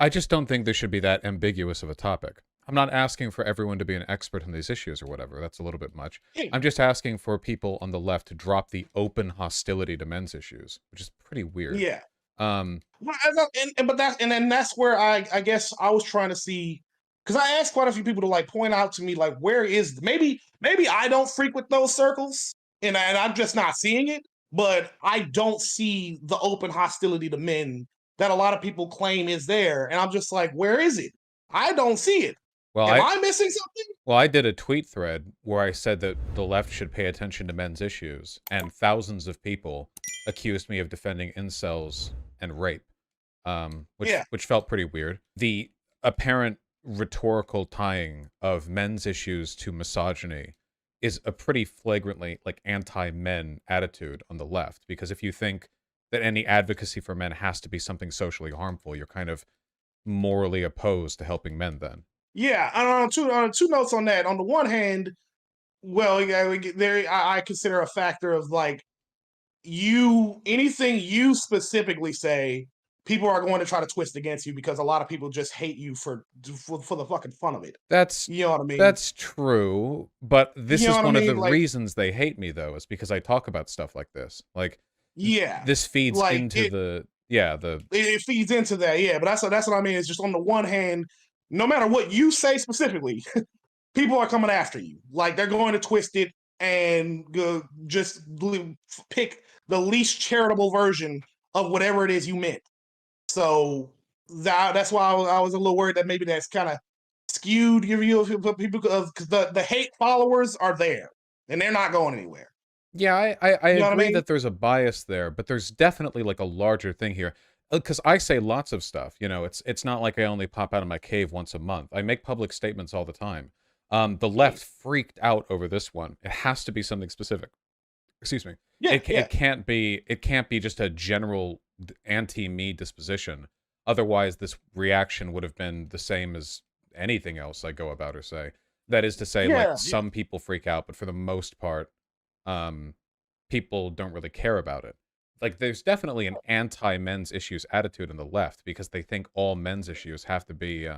I just don't think this should be that ambiguous of a topic. I'm not asking for everyone to be an expert on these issues or whatever. That's a little bit much. Yeah. I'm just asking for people on the left to drop the open hostility to men's issues, which is pretty weird. Yeah. Um, And then that's where I guess I was trying to see, because I asked quite a few people to like point out to me like where is maybe I don't frequent those circles and I'm just not seeing it, but I don't see the open hostility to men that a lot of people claim is there, and I'm just like, where is it? I don't see it. well, Am I missing something? I did a tweet thread where I said that the left should pay attention to men's issues, and thousands of people accused me of defending incels and rape, which felt pretty weird. The apparent rhetorical tying of men's issues to misogyny is a pretty flagrantly like anti-men attitude on the left, because if you think that any advocacy for men has to be something socially harmful, you're kind of morally opposed to helping men then. Yeah, on two notes on that. On the one hand, well, yeah, I consider a factor of like anything you specifically say, people are going to try to twist against you because a lot of people just hate you for the fucking fun of it. That's You know what I mean? That's true, but this You know is what I one of the mean? Like, reasons they hate me, though, is because I talk about stuff like this. Like, yeah, this feeds like into it feeds into that. Yeah, but that's what I mean. It's just on the one hand, no matter what you say specifically, people are coming after you. Like they're going to twist it and just pick the least charitable version of whatever it is you meant. So that's why I was a little worried that maybe that's kind of skewed your view of people, because the hate followers are there and they're not going anywhere. Yeah, I You know what I agree mean? that there's a bias there, but there's definitely like a larger thing here. Because I say lots of stuff, you know, it's not like I only pop out of my cave once a month. I make public statements all the time. The left freaked out over this one. It has to be something specific. Excuse me. Yeah, It can't be just a general anti-me disposition. Otherwise, this reaction would have been the same as anything else I go about or say. That is to say, like, yeah. some people freak out, but for the most part, people don't really care about it. Like, there's definitely an anti-men's issues attitude in the left because they think all men's issues have to be,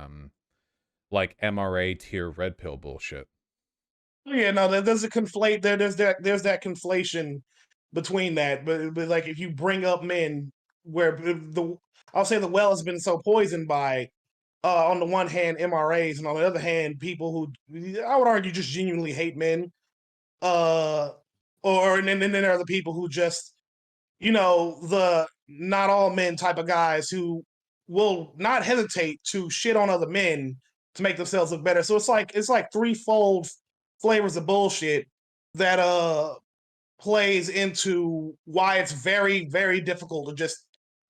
like, MRA tier red pill bullshit. Yeah, no, there's a conflate there. There's that conflation between that. But like if you bring up men where I'll say the well has been so poisoned by on the one hand MRAs and on the other hand people who I would argue just genuinely hate men. Uh and then there are the people who just, you know, the not all men type of guys who will not hesitate to shit on other men to make themselves look better. So it's like threefold flavors of bullshit that plays into why it's very, very difficult to just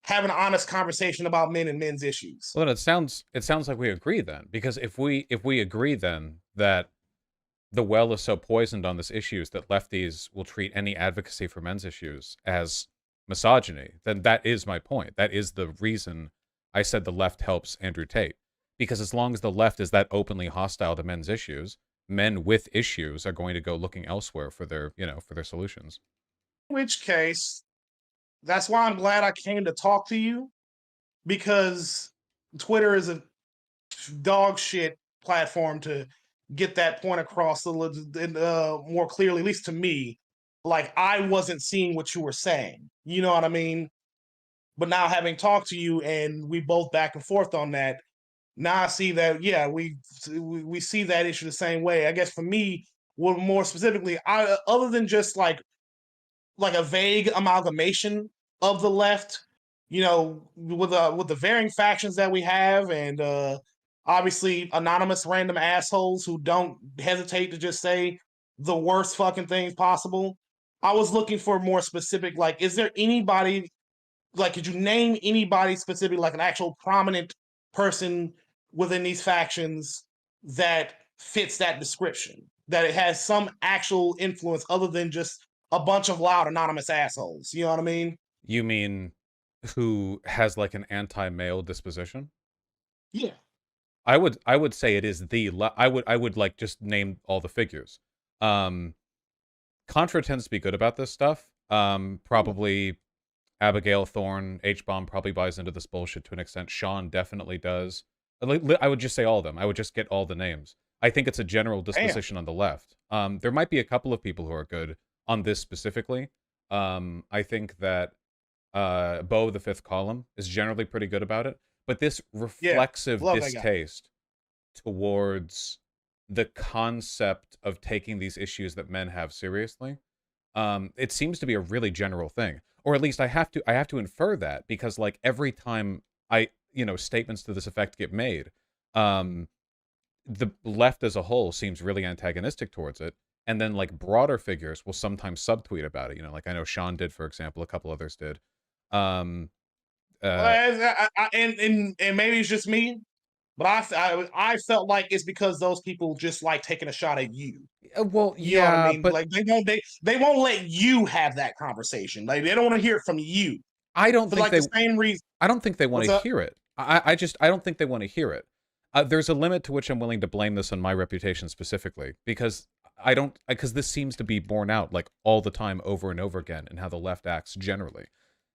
have an honest conversation about men and men's issues. Well, then it sounds like we agree then, because if we agree then that the well is so poisoned on this issues that lefties will treat any advocacy for men's issues as misogyny, then that is my point. That is the reason I said the left helps Andrew Tate. Because as long as the left is that openly hostile to men's issues, men with issues are going to go looking elsewhere for their, you know, for their solutions. In which case, that's why I'm glad I came to talk to you, because Twitter is a dog shit platform to get that point across more clearly, at least to me. Like I wasn't seeing what you were saying. You know what I mean? But now having talked to you and we both back and forth on that, now I see that we see that issue the same way. I guess for me, well, more specifically, I other than just like a vague amalgamation of the left, you know, with the varying factions that we have, and obviously anonymous random assholes who don't hesitate to just say the worst fucking things possible. I was looking for more specific, like, is there anybody, like, could you name anybody specific, like an actual prominent person within these factions that fits that description, that it has some actual influence other than just a bunch of loud anonymous assholes? You know what I mean? You mean who has like an anti-male disposition? Yeah. I would say it is I would like just name all the figures. Um Contra tends to be good about this stuff. Probably Abigail Thorne, H-Bomb probably buys into this bullshit to an extent. Sean definitely does. I would just say all of them. I would just get all the names. I think it's a general disposition on the left. There might be a couple of people who are good on this specifically. I think that Bo, the Fifth Column, is generally pretty good about it. But this reflexive distaste towards the concept of taking these issues that men have seriously, it seems to be a really general thing. Or at least I have to infer that, because like every time statements to this effect get made, the left as a whole seems really antagonistic towards it, and then like broader figures will sometimes subtweet about it. Like I know Sean did, for example, a couple others did. And maybe it's just me, but I felt like it's because those people just like taking a shot at you. Well, you know what I mean? But like they won't let you have that conversation. Like they don't want to hear it from you. I don't think the same reason. I don't think they want to hear it. I don't think they want to hear it. There's a limit to which I'm willing to blame this on my reputation specifically, because because this seems to be borne out like all the time, over and over again, in how the left acts generally.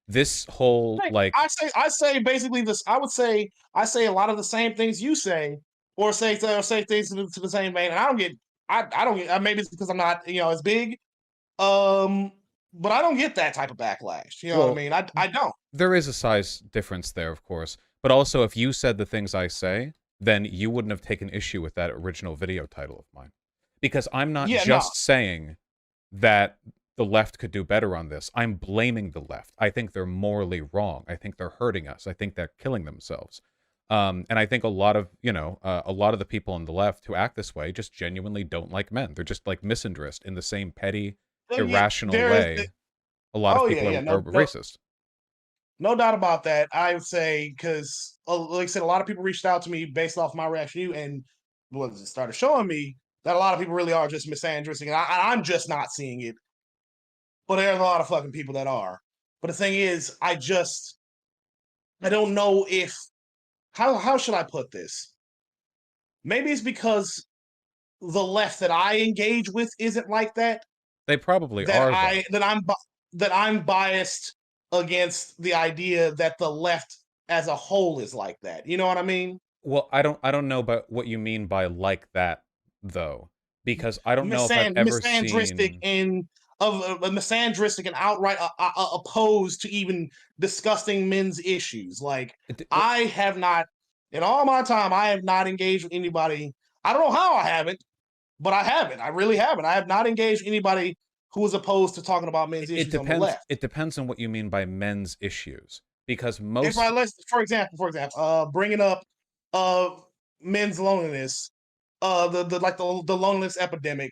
This whole like I say basically this. I say a lot of the same things you say, or say things to the same vein, and I don't get. Maybe it's because I'm not as big, but I don't get that type of backlash. You know what I mean? I don't. There is a size difference there, of course, but also if you said the things I say, then you wouldn't have taken issue with that original video title of mine, because I'm not saying that the left could do better on this. I'm blaming the left. I think they're morally wrong. I think they're hurting us. I think they're killing themselves. And I think a lot of the people on the left who act this way just genuinely don't like men. They're just like misandrist in the same petty, irrational way. A lot of people are racist. No doubt about that. I would say, because like I said, a lot of people reached out to me based off my reaction to you, and started showing me that a lot of people really are just misandristic, and I'm just not seeing it. But there's a lot of fucking people that are. But the thing is, I don't know if how should I put this? Maybe it's because the left that I engage with isn't like that. They probably are. That I'm biased against the idea that the left as a whole is like that. You know what I mean? Well, I don't know about what you mean by like that, though, because I don't know if I've ever seen misandristic and outright opposed to even discussing men's issues. Like I have not, in all my time, I have not engaged with anybody. I don't know how I haven't, but I haven't. I really haven't. I have not engaged with anybody who is opposed to talking about men's issues on the left. It depends on what you mean by men's issues, because for example, bringing up men's loneliness, the loneliness epidemic,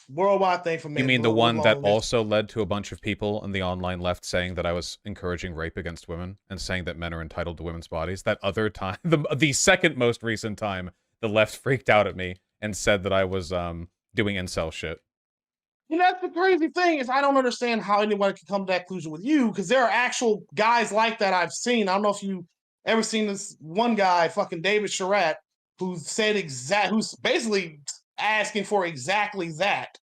worldwide thing for men. You mean the one that also led to a bunch of people on the online left saying that I was encouraging rape against women and saying that men are entitled to women's bodies? That other time, the second most recent time, the left freaked out at me and said that I was doing incel shit. That's the crazy thing, is I don't understand how anyone can come to that conclusion with you, because there are actual guys like that I've seen. I don't know if you ever seen this one guy, fucking David Charette, who's basically asking for exactly that.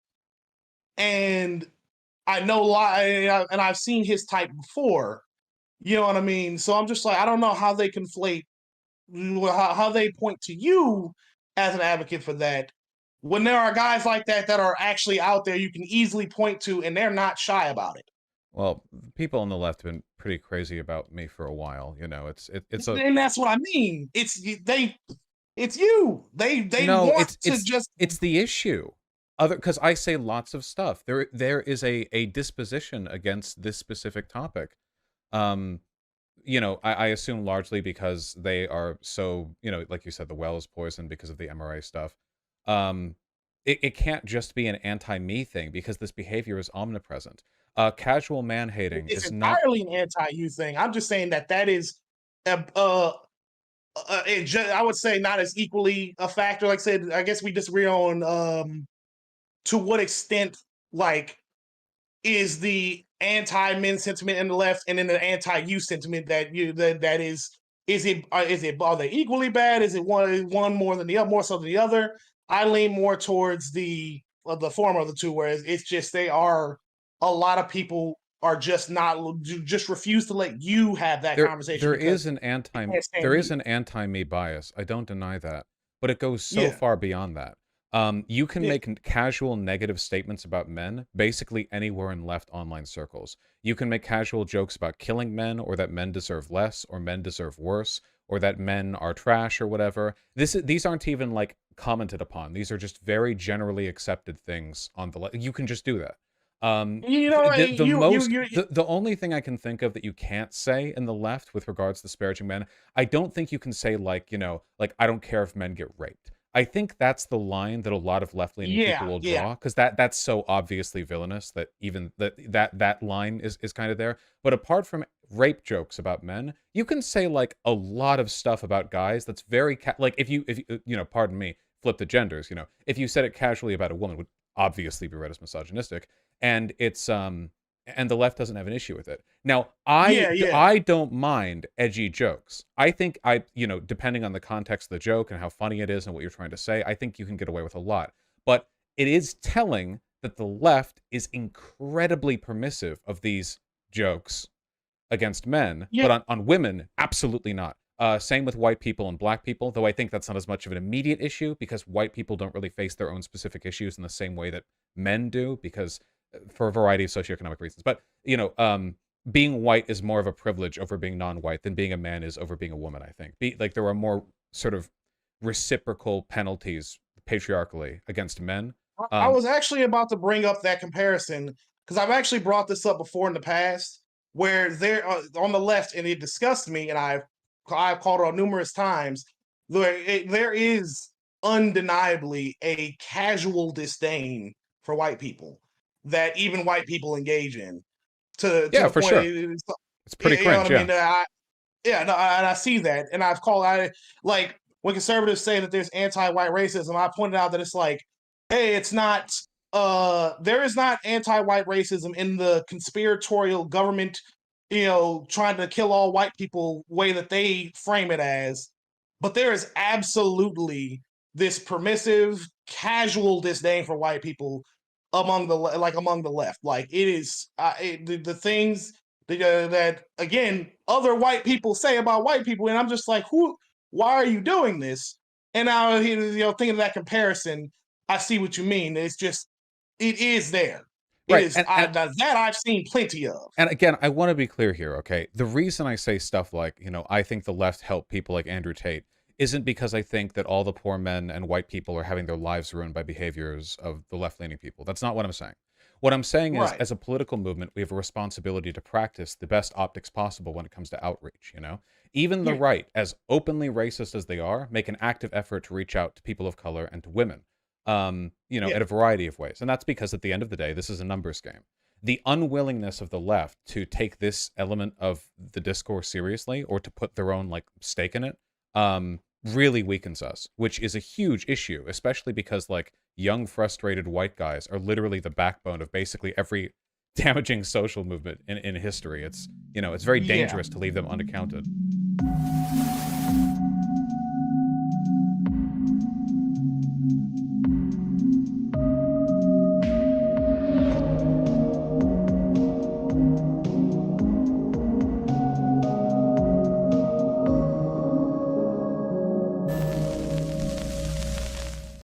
And I know and I've seen his type before. You know what I mean? So I'm just like, I don't know how they conflate, how they point to you as an advocate for that, when there are guys like that are actually out there you can easily point to, and they're not shy about it. Well, people on the left have been pretty crazy about me for a while. And that's what I mean. It's you. It's the issue. Because I say lots of stuff. There is a disposition against this specific topic. I assume largely because they are so, like you said, the well is poisoned because of the MRA stuff. It can't just be an anti-me thing, because this behavior is omnipresent. Casual man-hating is entirely an anti-you thing. I'm just saying that is, I would say, not as equally a factor. Like I said, I guess we disagree on to what extent, like, is the anti-men sentiment in the left, and then the anti-you sentiment are they equally bad? Is it one more than the other, more so than the other? I lean more towards the former of the two, whereas it's just they are a lot of people are just just refuse to let you have that conversation. There is an anti-me bias. I don't deny that, but it goes so far beyond that. You can make casual negative statements about men basically anywhere in left online circles. You can make casual jokes about killing men, or that men deserve less, or men deserve worse, or that men are trash, or whatever. These aren't even like commented upon. These are just very generally accepted things on the left. You can just do that. The only thing I can think of that you can't say in the left with regards to disparaging men, I don't think you can say like, like, I don't care if men get raped. I think that's the line that a lot of left-leaning people will draw, because that's so obviously villainous that even that line is kind of there. But apart from rape jokes about men, you can say like a lot of stuff about guys that's very like if you pardon me, flip the genders, if you said it casually about a woman, it would obviously be read as misogynistic, and it's and the left doesn't have an issue with it. Now, I don't mind edgy jokes. I think depending on the context of the joke and how funny it is and what you're trying to say, I think you can get away with a lot. But it is telling that the left is incredibly permissive of these jokes against men, but on women, absolutely not. Same with white people and black people, though I think that's not as much of an immediate issue because white people don't really face their own specific issues in the same way that men do, because for a variety of socioeconomic reasons. But, being white is more of a privilege over being non-white than being a man is over being a woman, I think. Like, there are more sort of reciprocal penalties patriarchally against men. I was actually about to bring up that comparison because I've actually brought this up before in the past where they're on the left, and it disgusts me, and I've called it out numerous times. There is undeniably a casual disdain for white people that even white people engage in. To the for point sure. It's pretty cringe, and I see that, and I've called like when conservatives say that there's anti-white racism, I pointed out that it's like, hey, it's not. There is not anti-white racism in the conspiratorial government, trying to kill all white people way that they frame it as, but there is absolutely this permissive, casual disdain for white people among the left. Like, it is the things that again other white people say about white people, and I'm just like, why are you doing this? And now, thinking of that comparison, I see what you mean. It's just, it is there. Right. It is, that I've seen plenty of. And again, I want to be clear here, okay? The reason I say stuff like, I think the left helped people like Andrew Tate isn't because I think that all the poor men and white people are having their lives ruined by behaviors of the left-leaning people. That's not what I'm saying. What I'm saying is, as a political movement, we have a responsibility to practice the best optics possible when it comes to outreach, Even the right, as openly racist as they are, make an active effort to reach out to people of color and to women, in a variety of ways. And that's because at the end of the day, this is a numbers game. The unwillingness of the left to take this element of the discourse seriously, or to put their own stake in it, really weakens us, which is a huge issue, especially because young, frustrated white guys are literally the backbone of basically every damaging social movement in history. It's, it's very dangerous to leave them unaccounted.